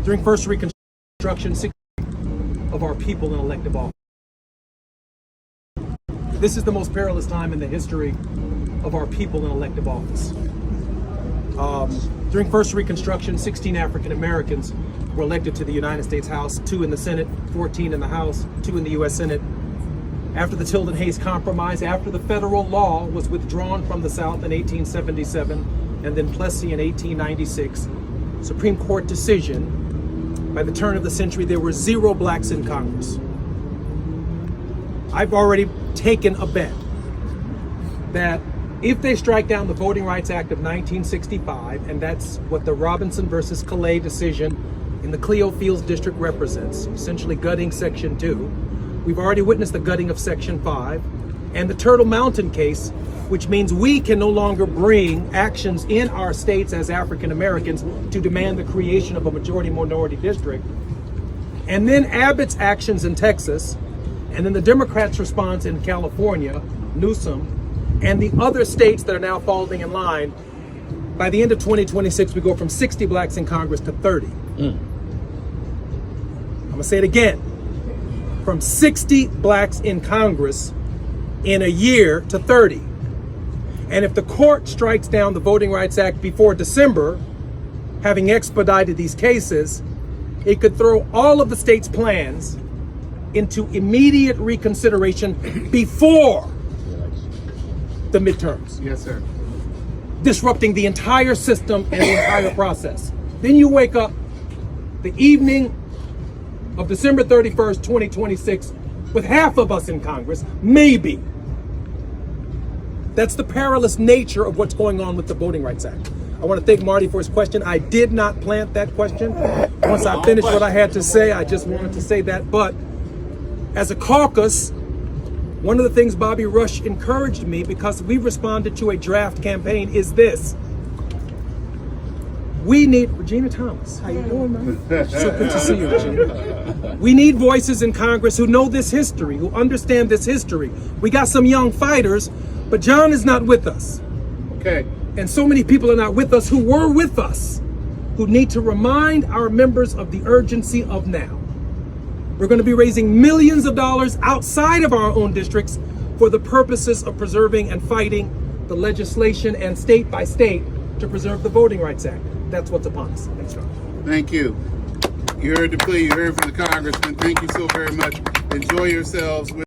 During first Reconstruction, 60 of our people in elective office. This is the most perilous time in the history of our people in elective office. During first Reconstruction, 16 African Americans were elected to the United States House, 2 in the Senate, 14 in the House, 2 in the U.S. Senate. After the Tilden Hayes Compromise, after the federal law was withdrawn from the South in 1877, and then Plessy in 1896, Supreme Court decision, by the turn of the century, there were 0 blacks in Congress. I've already taken a bet that if they strike down the Voting Rights Act of 1965, and that's what the Robinson versus Calais decision in the Clio Fields District represents, essentially gutting Section 2. We've already witnessed the gutting of Section 5, and the Turtle Mountain case, which means we can no longer bring actions in our states as African Americans to demand the creation of a majority-minority district. And then Abbott's actions in Texas, and then the Democrats' response in California, Newsom, and the other states that are now falling in line. By the end of 2026, we go from 60 blacks in Congress to 30. I'm gonna say it again. From 60 blacks in Congress in a year to 30. And if the court strikes down the Voting Rights Act before December, having expedited these cases, it could throw all of the state's plans into immediate reconsideration before the midterms. Yes, sir. Disrupting the entire system and the entire process. Then you wake up the evening of December 31st, 2026, with half of us in Congress, maybe. That's the perilous nature of what's going on with the Voting Rights Act. I want to thank Marty for his question. I did not plant that question. Once I finished what I had to say, I just wanted to say that. But as a caucus, one of the things Bobby Rush encouraged me, because we responded to a draft campaign, is this. We need, Regina Thomas, how you doing, man? So good to see you, Regina. We need voices in Congress who know this history, who understand this history. We got some young fighters, but John is not with us. Okay. And so many people are not with us who were with us, who need to remind our members of the urgency of now. We're going to be raising millions of dollars outside of our own districts for the purposes of preserving and fighting the legislation and state by state to preserve the Voting Rights Act. That's what's upon us. Thanks, John. Thank you. You heard the plea. You heard from the congressman. Thank you so very much. Enjoy yourselves.